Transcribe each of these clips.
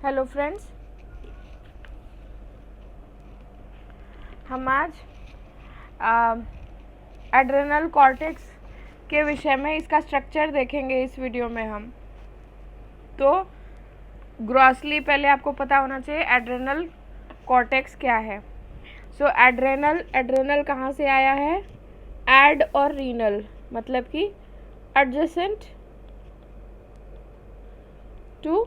Hello friends, हम आज adrenal cortex के विषय में इसका स्ट्रक्चर देखेंगे। इस वीडियो में हम तो ग्रॉसली पहले आपको पता होना चाहिए एड्रेनल कॉर्टेक्स क्या है। सो एड्रेनल कहाँ से आया है? एड और रीनल मतलब कि adjacent to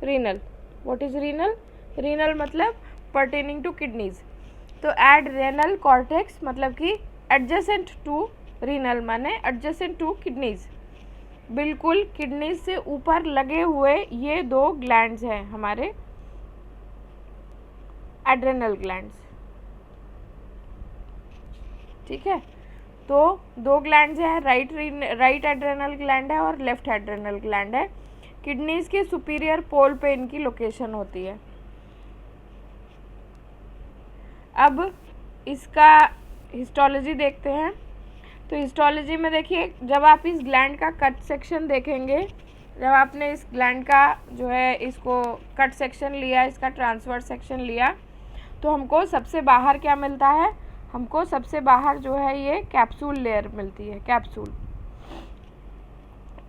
renal. What is renal? Renal मतलब पर्टेनिंग टू किडनीज। तो एड्रेनल कॉर्टेक्स मतलब कि एडजेसेंट टू रीनल माने एडजेसेंट टू किडनीज, बिल्कुल किडनीज से ऊपर लगे हुए ये दो ग्लैंड्स हैं हमारे एड्रेनल ग्लैंड्स। ठीक है, तो दो ग्लैंड्स हैं, राइट एड्रेनल ग्लैंड है और लेफ्ट एड्रेनल ग्लैंड है। किडनीज के सुपीरियर पोल पे इनकी लोकेशन होती है। अब इसका हिस्टोलॉजी देखते हैं। तो हिस्टोलॉजी में देखिए, जब आप इस ग्लैंड का कट सेक्शन देखेंगे, जब आपने इस ग्लैंड का जो है इसको कट सेक्शन लिया, इसका ट्रांसवर्स सेक्शन लिया, तो हमको सबसे बाहर क्या मिलता है? हमको सबसे बाहर जो है ये कैप्सूल लेयर मिलती है। कैप्सूल,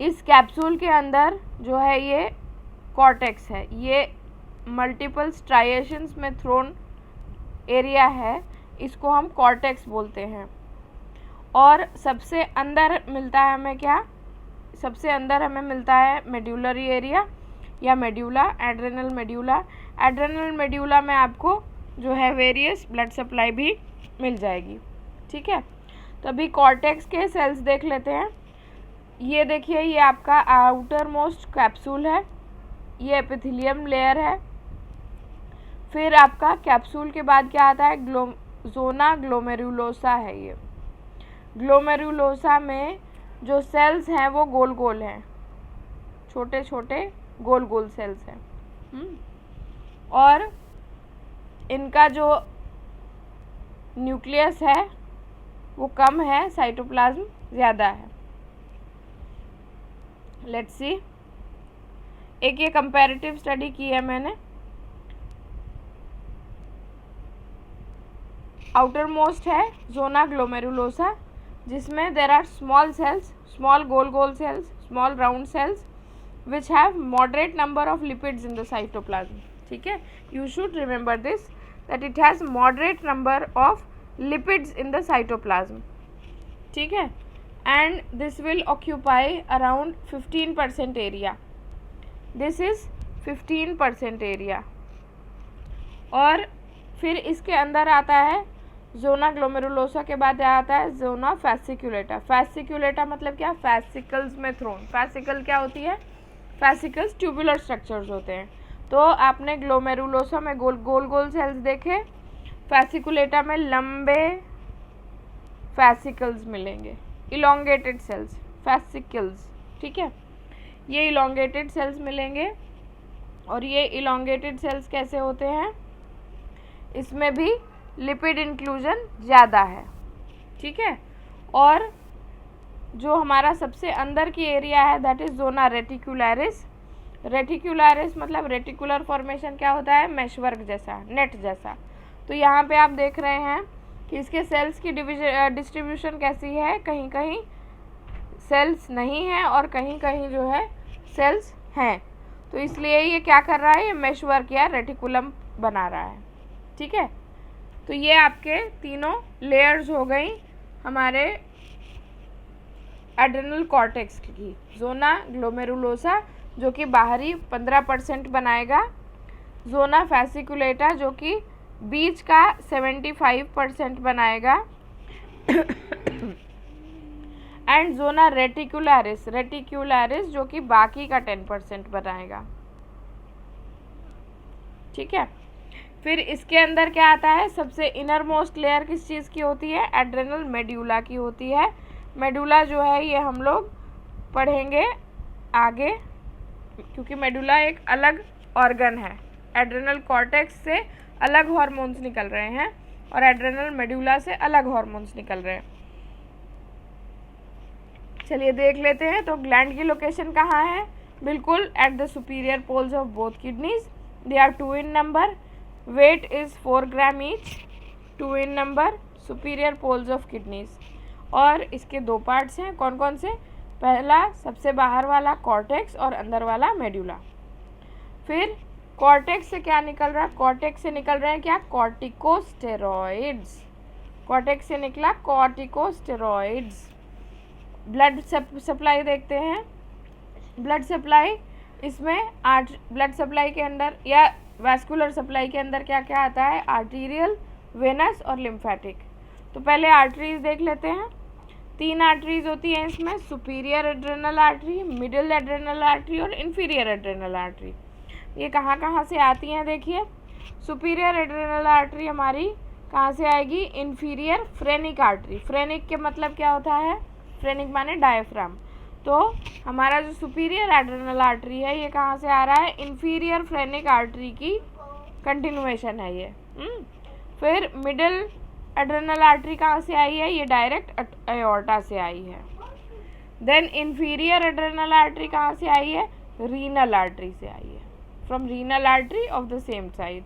इस कैप्सूल के अंदर जो है ये कॉर्टेक्स है। ये मल्टीपल स्ट्राइएशंस में थ्रोन एरिया है, इसको हम कॉर्टेक्स बोलते हैं। और सबसे अंदर मिलता है हमें क्या? सबसे अंदर हमें मिलता है मेड्यूलरी एरिया या medulla, adrenal medulla. Adrenal medulla में आपको जो है वेरियस ब्लड सप्लाई भी मिल जाएगी। ठीक है, तो अभी कॉर्टेक्स के सेल्स देख लेते हैं। ये देखिए, ये आपका आउटर मोस्ट कैप्सूल है, ये एपिथेलियम लेयर है। फिर आपका कैप्सूल के बाद क्या आता है? ज़ोना ग्लोमेरुलोसा है। ये ग्लोमेरुलोसा में जो सेल्स हैं वो गोल गोल हैं, छोटे छोटे गोल गोल सेल्स हैं। और इनका जो न्यूक्लियस है वो कम है, साइटोप्लाज्म ज़्यादा है। लेट्स सी, एक ये कंपैरेटिव स्टडी की है मैंने। आउटर मोस्ट है ज़ोना ग्लोमेरुलोसा, जिसमें there are small cells, small गोल गोल cells, small round cells which have moderate number of lipids in the cytoplasm. ठीक है, you should remember this that it has moderate number of lipids in the cytoplasm. ठीक है, and this will occupy around 15% area. This is 15% area. और फिर इसके अंदर आता है ज़ोना ग्लोमेरुलोसा के बाद आता है ज़ोना फैसिकुलेटा। फैसिकुलेटा मतलब क्या? फैसिकल्स में थ्रोन। फैसिकल क्या होती है? फैसिकल्स ट्यूबुलर स्ट्रक्चर्स होते हैं। तो आपने ग्लोमेरुलोसा में गोल गोल सेल्स देखे, फैसिकुलेटा में लंबे फैसिकल्स मिलेंगे, इलोंगेटेड सेल्स, फैसिकल्स। ठीक है, ये इलोंगेटेड सेल्स मिलेंगे। और ये इलोंगेटेड सेल्स कैसे होते हैं? इसमें भी लिपिड इंक्लूजन ज़्यादा है। ठीक है, और जो हमारा सबसे अंदर की एरिया है that is zona reticularis. Reticularis मतलब रेटिकुलर फॉर्मेशन क्या होता है? मेशवर्क जैसा, नेट जैसा। तो यहाँ पे आप देख रहे हैं कि इसके सेल्स की डिस्ट्रीब्यूशन कैसी है? कहीं कहीं सेल्स नहीं है और कहीं कहीं जो है सेल्स हैं। तो इसलिए ये क्या कर रहा है? ये मेशवर्क या रेटिकुलम बना रहा है। ठीक है, तो ये आपके तीनों लेयर्स हो गई हमारे एड्रेनल कॉर्टेक्स की। ज़ोना ग्लोमेरुलोसा जो कि बाहरी 15% बनाएगा, ज़ोना फैसिकुलेटा जो कि बीच का 75% बनाएगा, एंड ज़ोना रेटिकुलरिस जो कि बाकी का 10% बनाएगा। ठीक है, फिर इसके अंदर क्या आता है? सबसे इनर मोस्ट लेयर किस चीज़ की होती है? एड्रेनल मेड्यूला की होती है। मेडुला जो है ये हम लोग पढ़ेंगे आगे, क्योंकि मेडुला एक अलग ऑर्गन है। एड्रेनल कॉर्टेक्स से अलग हार्मोन्स निकल रहे हैं और एड्रेनल मेडुला से अलग हार्मोन्स निकल रहे हैं। चलिए देख लेते हैं। तो ग्लैंड की लोकेशन कहाँ है? बिल्कुल at the superior poles of both kidneys. They are 2 in number. Weight is 4 gram each. 2 in number. Superior poles of kidneys. और इसके 2 पार्ट्स हैं, कौन कौन से? पहला सबसे बाहर वाला कॉर्टेक्स और अंदर वाला मेडुला। फिर कॉर्टेक्स से क्या निकल रहा है? कॉर्टेक्स से निकल रहे हैं क्या? कॉर्टिकोस्टेरॉइड्स। कॉर्टेक्स से निकला कॉर्टिकोस्टेरॉइड्स। ब्लड सप्लाई देखते हैं। ब्लड सप्लाई, इसमें ब्लड सप्लाई के अंदर या वैस्कुलर सप्लाई के अंदर क्या क्या आता है? आर्टीरियल, वेनस और लिम्फेटिक। तो पहले आर्टरीज देख लेते हैं। 3 आर्टरीज होती हैं इसमें, superior adrenal artery, middle adrenal artery और इन्फीरियर एड्रेनल आर्टरी। ये कहाँ कहाँ से आती हैं देखिए। सुपीरियर एड्रेनल आर्टरी हमारी कहाँ से आएगी? Inferior phrenic artery. फ्रेनिक के मतलब क्या होता है? फ्रेनिक माने डायफ्राम। तो हमारा जो सुपीरियर एड्रेनल आर्टरी है ये कहाँ से आ रहा है? इन्फीरियर फ्रेनिक आर्टरी की कंटिन्यूएशन है ये। फिर मिडिल एड्रेनल आर्टरी कहाँ से आई है? ये डायरेक्ट एओर्टा से आई है। देन इन्फीरियर एड्रेनल आर्टरी कहाँ से आई है? रीनल आर्टरी से आई है, from renal artery of the same side.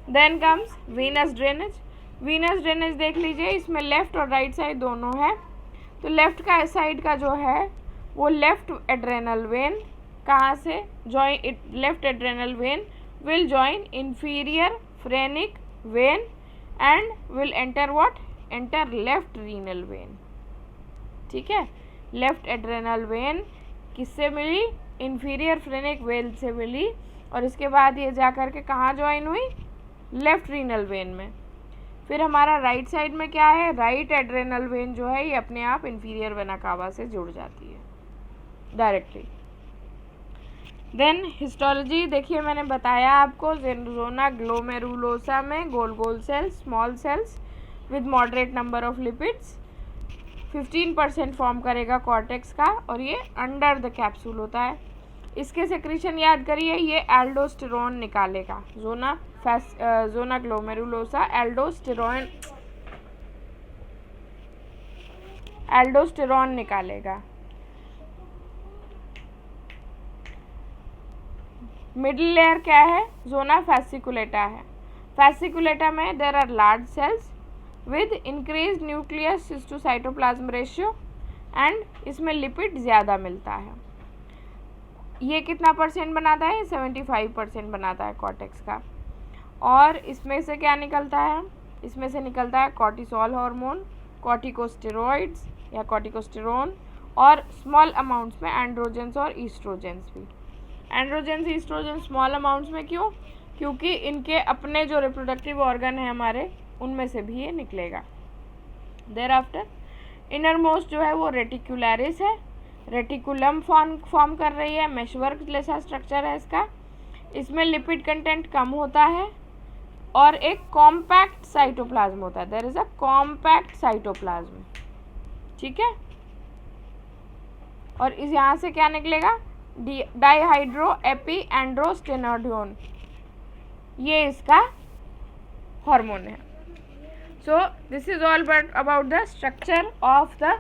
Then comes venous drainage. Venous drainage देख लीजिए, इसमें लेफ्ट और राइट साइड दोनों है। तो लेफ्ट का साइड का जो है वो लेफ्ट एड्रेनल वेन कहाँ से join? Left adrenal when will join inferior phrenic when and will enter what? Enter left renal vein. ठीक है, लेफ्ट एड्रेनल वेन किससे मिली? इन्फीरियर फ्रेनिक वेन से मिली, और इसके बाद ये जा कर के कहाँ ज्वाइन हुई? लेफ्ट रीनल वेन में। फिर हमारा राइट साइड में क्या है? राइट एड्रेनल वेन जो है ये अपने आप इन्फीरियर वेना कावा से जुड़ जाती है डायरेक्टली। देन हिस्टोलॉजी देखिए, मैंने बताया आपको जोना ग्लोमेरुलोसा में गोल गोल cells, small cells with moderate number of lipids. 15% form करेगा कॉर्टेक्स का, और ये अंडर द कैप्सूल होता है। इसके सेक्रीशन याद करिए, ये एल्डोस्टेरोन निकालेगा। जोना ग्लोमेरुलोसा एल्डोस्टेरोन निकालेगा। मिडिल लेयर क्या है? जोना फैसिकुलेटा है। फैसिकुलेटा में there are large cells with increase nucleus to cytoplasm ratio, and इसमें लिपिड ज़्यादा मिलता है। ये कितना % बनाता है? 75% बनाता है कॉर्टेक्स का। और इसमें से क्या निकलता है? इसमें से निकलता है कॉर्टिसोल हार्मोन, कॉर्टिकोस्टेरॉइड्स या कॉर्टिकोस्टेरोन, और स्मॉल अमाउंट्स में एंड्रोजेंस और ईस्ट्रोजेंस भी। एंड्रोजेंस ईस्ट्रोजन स्मॉल अमाउंट्स में क्यों? क्योंकि इनके अपने जो रिप्रोडक्टिव ऑर्गन है हमारे, उनमें से भी ये निकलेगा। देयर आफ्टर इनर मोस्ट जो है वो रेटिकुलरिस है। रेटिकुलम फॉर्म कर रही है, मेशवर्क जैसा स्ट्रक्चर है इसका। इसमें लिपिड कंटेंट कम होता है और एक कॉम्पैक्ट साइटोप्लाज्म होता है। There is a compact cytoplasm. ठीक है, और इस यहाँ से क्या निकलेगा? डाइहाइड्रो एपी एंड्रोस्टेनोडियोन, ये इसका हार्मोन है। So this is all about the structure of the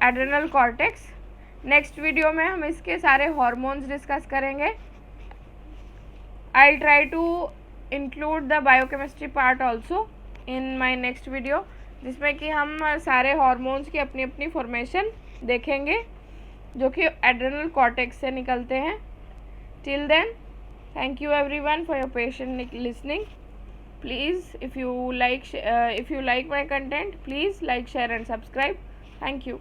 adrenal cortex. Next video में हम इसके सारे हार्मोन्स डिस्कस करेंगे। I try to include the biochemistry part also in my next video, जिसमें कि हम सारे हार्मोन्स की अपनी अपनी फॉर्मेशन देखेंगे जो कि एड्रेनल कॉर्टेक्स से निकलते हैं। Till then, thank you everyone for your patient listening. Please if you like my content, please like, share and subscribe. Thank you.